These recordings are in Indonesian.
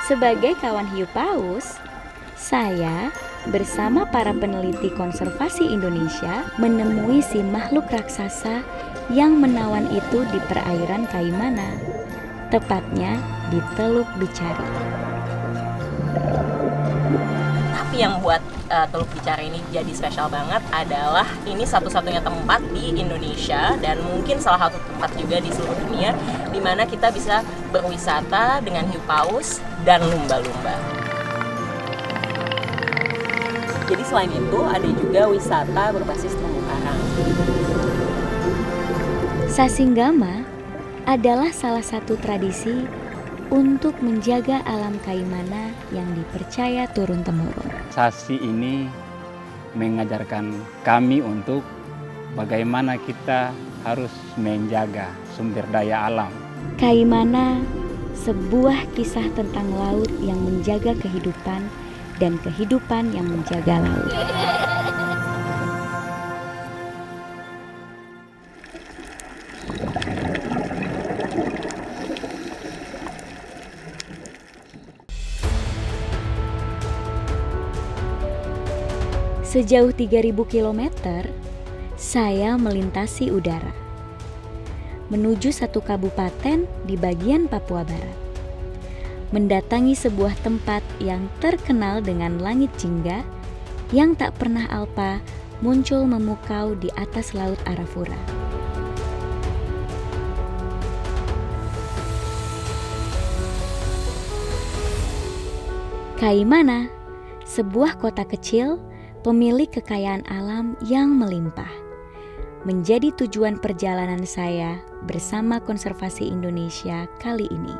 Sebagai kawan hiu paus, saya bersama para peneliti konservasi Indonesia menemui si makhluk raksasa yang menawan itu di perairan Kaimana, tepatnya di Teluk Bicari. Tapi yang buat Teluk Bicari ini jadi spesial banget adalah ini satu-satunya tempat di Indonesia dan mungkin salah satu tempat juga di seluruh dunia di mana kita bisa berwisata dengan hiu paus dan lumba-lumba. Jadi selain itu ada juga wisata berbasis terumbu karang. Sasinggama adalah salah satu tradisi untuk menjaga alam Kaimana yang dipercaya turun-temurun. Sasi ini mengajarkan kami untuk bagaimana kita harus menjaga sumber daya alam. Kaimana, sebuah kisah tentang laut yang menjaga kehidupan dan kehidupan yang menjaga laut. Sejauh 3.000 km, saya melintasi udara menuju satu kabupaten di bagian Papua Barat. Mendatangi sebuah tempat yang terkenal dengan langit jingga yang tak pernah alpa muncul memukau di atas laut Arafura. Kaimana, sebuah kota kecil pemilik kekayaan alam yang melimpah, menjadi tujuan perjalanan saya bersama Konservasi Indonesia kali ini.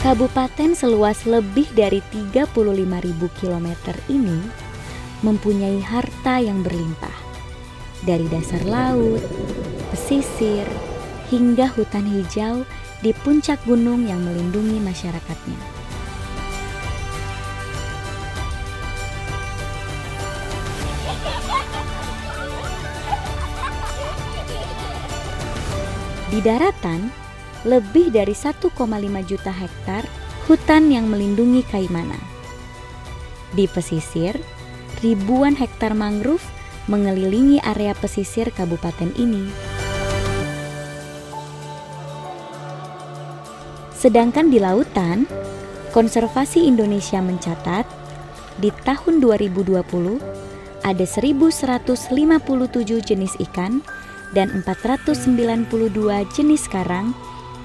Kabupaten seluas lebih dari 35.000 km ini mempunyai harta yang berlimpah, dari dasar laut, pesisir, hingga hutan hijau di puncak gunung yang melindungi masyarakatnya. Di daratan, lebih dari 1,5 juta hektar hutan yang melindungi Kaimana. Di pesisir, ribuan hektar mangrove mengelilingi area pesisir kabupaten ini. Sedangkan di lautan, Konservasi Indonesia mencatat di tahun 2020 ada 1.157 jenis ikan dan 492 jenis karang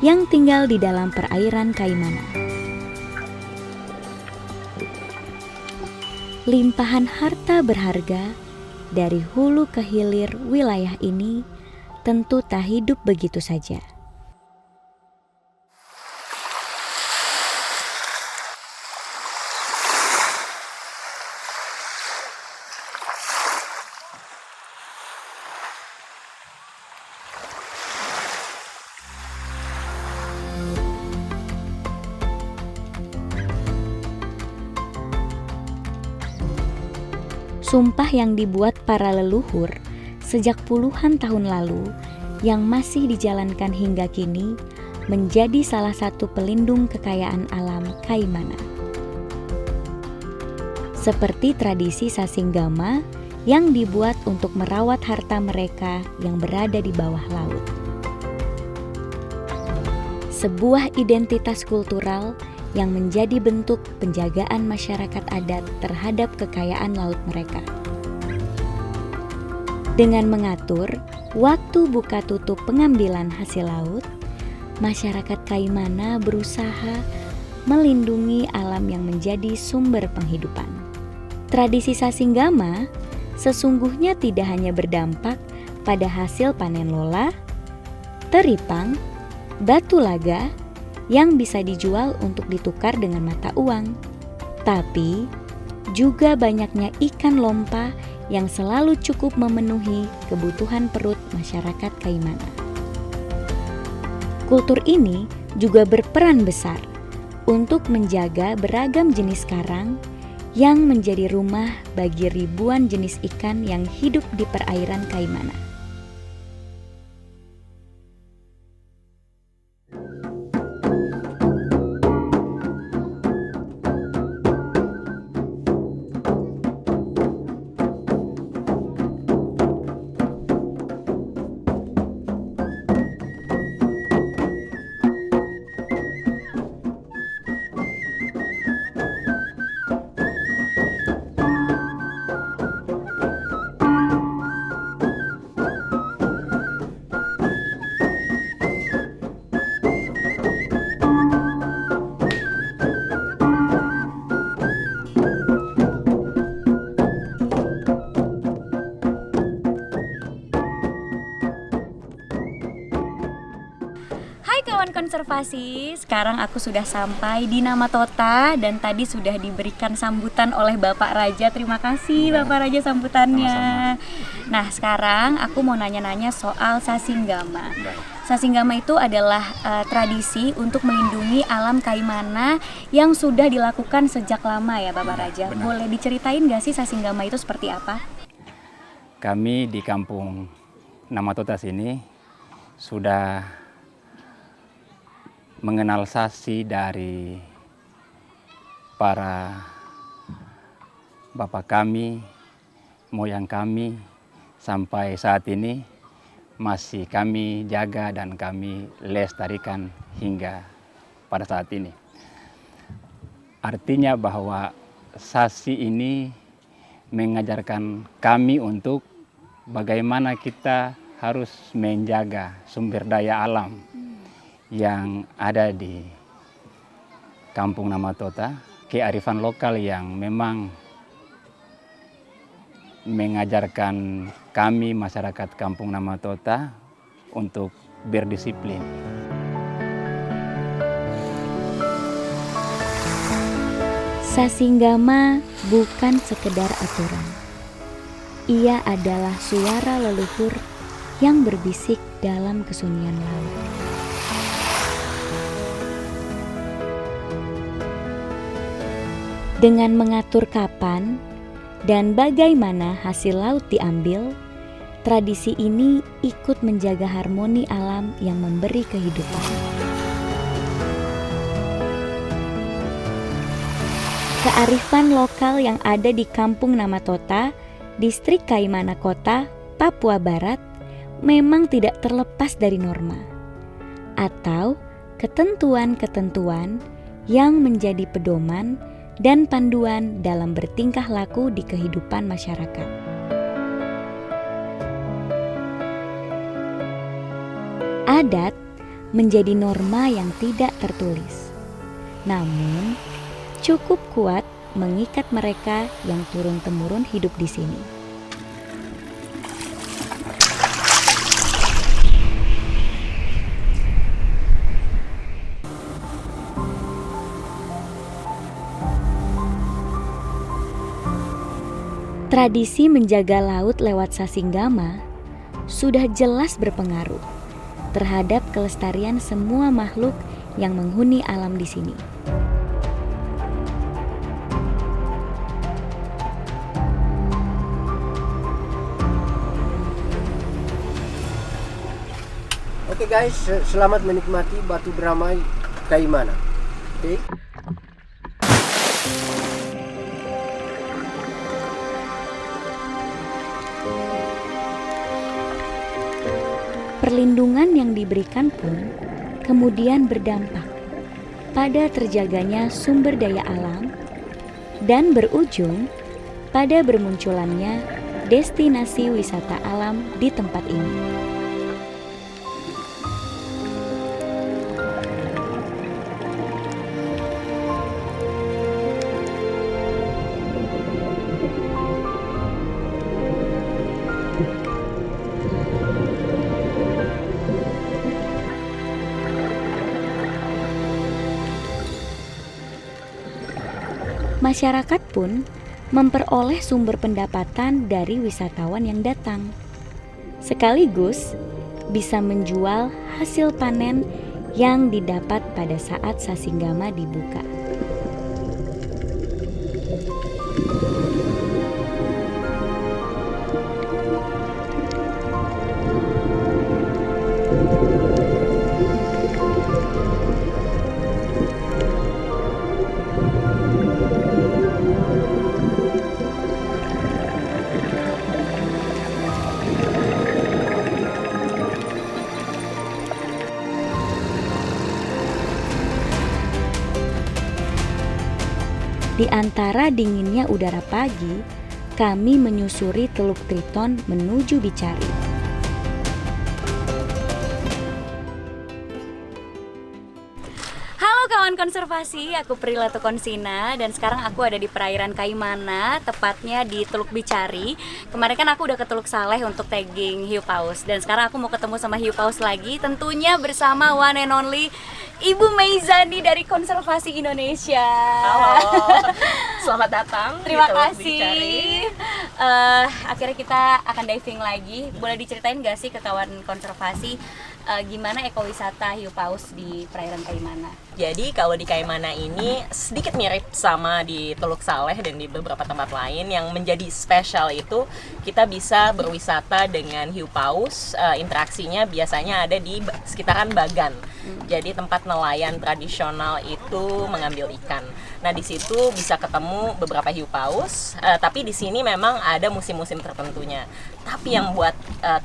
yang tinggal di dalam perairan Kaimana. Limpahan harta berharga dari hulu ke hilir wilayah ini tentu tak hidup begitu saja. Sumpah yang dibuat para leluhur sejak puluhan tahun lalu yang masih dijalankan hingga kini menjadi salah satu pelindung kekayaan alam Kaimana. Seperti tradisi Sasinggama yang dibuat untuk merawat harta mereka yang berada di bawah laut. Sebuah identitas kultural yang menjadi bentuk penjagaan masyarakat adat terhadap kekayaan laut mereka. Dengan mengatur waktu buka tutup pengambilan hasil laut, masyarakat Kaimana berusaha melindungi alam yang menjadi sumber penghidupan. Tradisi Sasinggama sesungguhnya tidak hanya berdampak pada hasil panen lola, teripang, batu laga, yang bisa dijual untuk ditukar dengan mata uang. Tapi juga banyaknya ikan lompa yang selalu cukup memenuhi kebutuhan perut masyarakat Kaimana. Kultur ini juga berperan besar untuk menjaga beragam jenis karang yang menjadi rumah bagi ribuan jenis ikan yang hidup di perairan Kaimana. konservasi, sekarang aku sudah sampai di Namatota dan tadi sudah diberikan sambutan oleh Bapak Raja. Terima kasih Bapak Raja sambutannya. Sama-sama. Nah, sekarang aku mau nanya-nanya soal Sasinggama. Sasinggama itu adalah tradisi untuk melindungi alam Kaimana yang sudah dilakukan sejak lama ya Bapak Raja. Benar. Boleh diceritain nggak sih Sasinggama itu seperti apa? Kami di kampung Namatota sini sudah mengenal Sasi dari para bapak kami, moyang kami, sampai saat ini masih kami jaga dan kami lestarikan hingga pada saat ini. Artinya bahwa Sasi ini mengajarkan kami untuk bagaimana kita harus menjaga sumber daya alam yang ada di Kampung Namatota, kearifan lokal yang memang mengajarkan kami masyarakat Kampung Namatota untuk berdisiplin. Sasinggama bukan sekedar aturan. Ia adalah suara leluhur yang berbisik dalam kesunyian laut. Dengan mengatur kapan dan bagaimana hasil laut diambil, tradisi ini ikut menjaga harmoni alam yang memberi kehidupan. Kearifan lokal yang ada di Kampung Namatota, Distrik Kaimana Kota, Papua Barat, memang tidak terlepas dari norma atau ketentuan-ketentuan yang menjadi pedoman dan panduan dalam bertingkah laku di kehidupan masyarakat. Adat menjadi norma yang tidak tertulis, namun cukup kuat mengikat mereka yang turun-temurun hidup di sini. Tradisi menjaga laut lewat Sasinggama sudah jelas berpengaruh terhadap kelestarian semua makhluk yang menghuni alam di sini. Oke guys, selamat menikmati Batu Beramai Kaimana. Oke. Perlindungan yang diberikan pun kemudian berdampak pada terjaganya sumber daya alam dan berujung pada bermunculannya destinasi wisata alam di tempat ini. Masyarakat pun memperoleh sumber pendapatan dari wisatawan yang datang. Sekaligus bisa menjual hasil panen yang didapat pada saat Sasinggama dibuka. Di antara dinginnya udara pagi, kami menyusuri Teluk Triton menuju Bicari. Halo kawan konservasi, aku Prilly Latukonsina dan sekarang aku ada di perairan Kaimana, tepatnya di Teluk Bicari. Kemarin kan aku udah ke Teluk Saleh untuk tagging hiu paus dan sekarang aku mau ketemu sama hiu paus lagi, tentunya bersama one and only Ibu Meizani dari Konservasi Indonesia. Halo, selamat datang. Terima di Teluk kasih. Bicari. Akhirnya kita akan diving lagi. Boleh diceritain gak sih ke kawan konservasi gimana ekowisata hiu paus di perairan Kaimana? Jadi kalau di Kaimana ini sedikit mirip sama di Teluk Saleh dan di beberapa tempat lain. Yang menjadi spesial itu kita bisa berwisata dengan hiu paus. Interaksinya biasanya ada di sekitaran Bagan. Jadi tempat nelayan tradisional itu mengambil ikan. Nah di situ bisa ketemu beberapa hiu paus. Tapi di sini memang ada musim-musim tertentunya. Tapi yang buat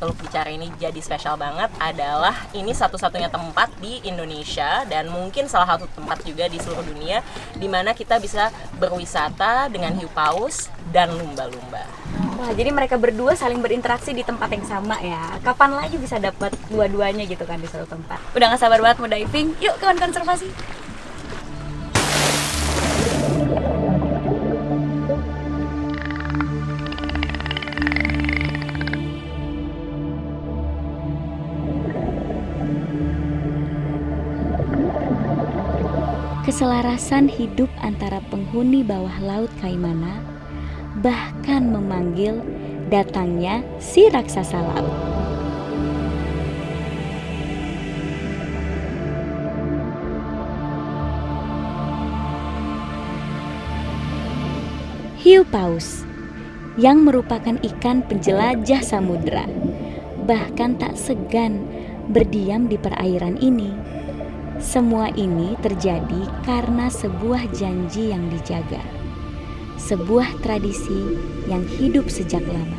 Teluk Bicari ini jadi spesial banget adalah ini satu-satunya tempat di Indonesia dan mungkin salah satu tempat juga di seluruh dunia di mana kita bisa berwisata dengan hiu paus dan lumba-lumba. Wah, jadi mereka berdua saling berinteraksi di tempat yang sama ya. Kapan lagi bisa dapat dua-duanya gitu kan di satu tempat? Udah gak sabar banget mau diving. Yuk kawan konservasi. Keselarasan hidup antara penghuni bawah laut Kaimana bahkan memanggil datangnya si raksasa laut. Hiu paus yang merupakan ikan penjelajah samudera bahkan tak segan berdiam di perairan ini. Semua ini terjadi karena sebuah janji yang dijaga, sebuah tradisi yang hidup sejak lama.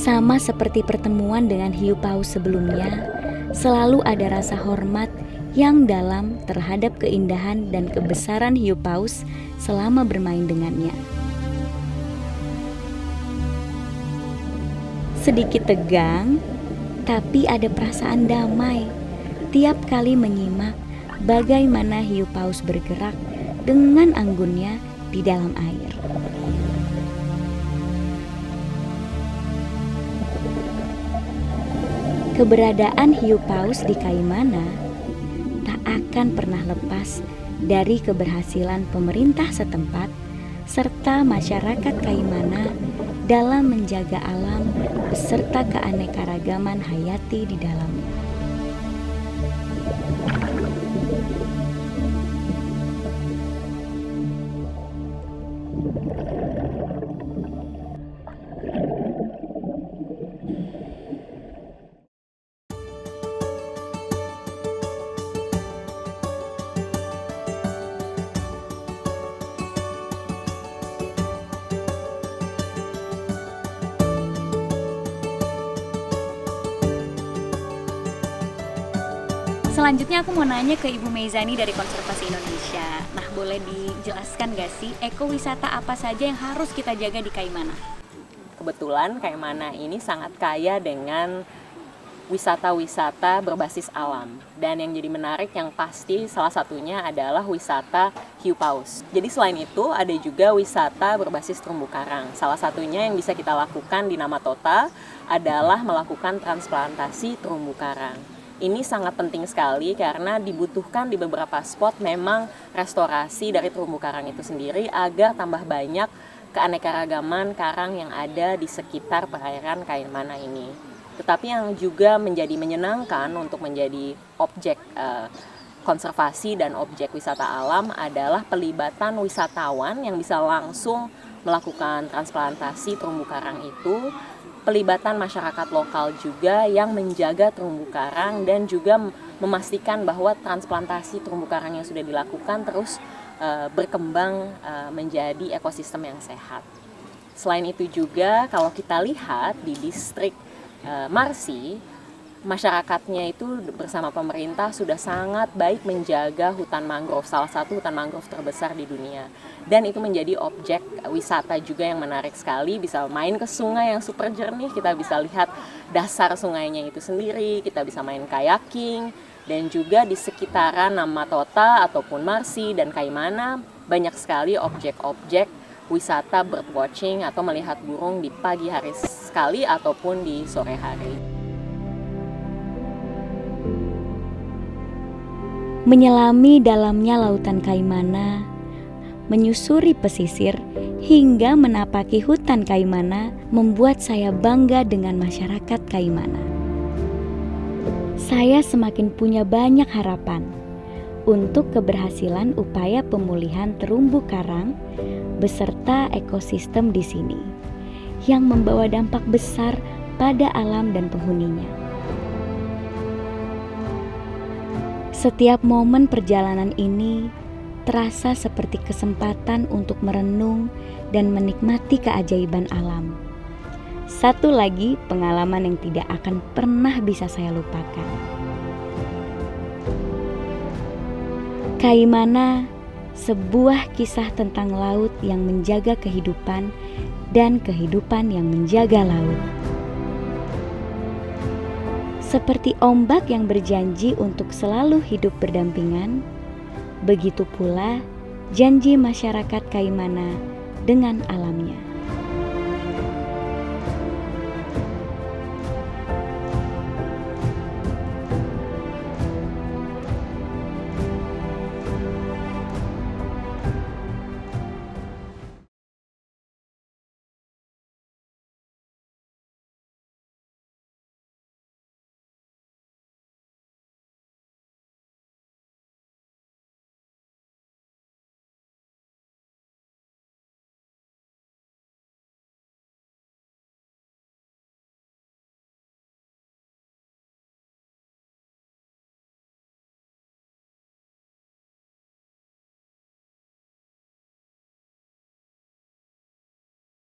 Sama seperti pertemuan dengan hiu paus sebelumnya, selalu ada rasa hormat yang dalam terhadap keindahan dan kebesaran hiu paus selama bermain dengannya. Sedikit tegang, tapi ada perasaan damai tiap kali menyimak bagaimana hiu paus bergerak dengan anggunnya di dalam air. Keberadaan hiu paus di Kaimana tak akan pernah lepas dari keberhasilan pemerintah setempat serta masyarakat Kaimana dalam menjaga alam beserta keanekaragaman hayati di dalamnya. Selanjutnya aku mau nanya ke Ibu Meizani dari Konservasi Indonesia. Nah, boleh dijelaskan gak sih ekowisata apa saja yang harus kita jaga di Kaimana? Kebetulan Kaimana ini sangat kaya dengan wisata-wisata berbasis alam. Dan yang jadi menarik yang pasti salah satunya adalah wisata hiu paus. Jadi selain itu ada juga wisata berbasis terumbu karang. Salah satunya yang bisa kita lakukan di Nama Tota adalah melakukan transplantasi terumbu karang. Ini sangat penting sekali karena dibutuhkan di beberapa spot memang restorasi dari terumbu karang itu sendiri agar tambah banyak keanekaragaman karang yang ada di sekitar perairan Kaimana ini. Tetapi yang juga menjadi menyenangkan untuk menjadi objek konservasi dan objek wisata alam adalah pelibatan wisatawan yang bisa langsung melakukan transplantasi terumbu karang itu, pelibatan masyarakat lokal juga yang menjaga terumbu karang dan juga memastikan bahwa transplantasi terumbu karang yang sudah dilakukan terus berkembang menjadi ekosistem yang sehat. Selain itu juga kalau kita lihat di distrik Marsi, masyarakatnya itu bersama pemerintah sudah sangat baik menjaga hutan mangrove, salah satu hutan mangrove terbesar di dunia. Dan itu menjadi objek wisata juga yang menarik sekali, bisa main ke sungai yang super jernih, kita bisa lihat dasar sungainya itu sendiri, kita bisa main kayaking, dan juga di sekitaran Namatota ataupun Marsi dan Kaimana banyak sekali objek-objek wisata bird watching atau melihat burung di pagi hari sekali ataupun di sore hari. Menyelami dalamnya lautan Kaimana, menyusuri pesisir, hingga menapaki hutan Kaimana membuat saya bangga dengan masyarakat Kaimana. Saya semakin punya banyak harapan untuk keberhasilan upaya pemulihan terumbu karang beserta ekosistem di sini yang membawa dampak besar pada alam dan penghuninya. Setiap momen perjalanan ini terasa seperti kesempatan untuk merenung dan menikmati keajaiban alam. Satu lagi pengalaman yang tidak akan pernah bisa saya lupakan. Kaimana, sebuah kisah tentang laut yang menjaga kehidupan dan kehidupan yang menjaga laut. Seperti ombak yang berjanji untuk selalu hidup berdampingan, begitu pula janji masyarakat Kaimana dengan alamnya.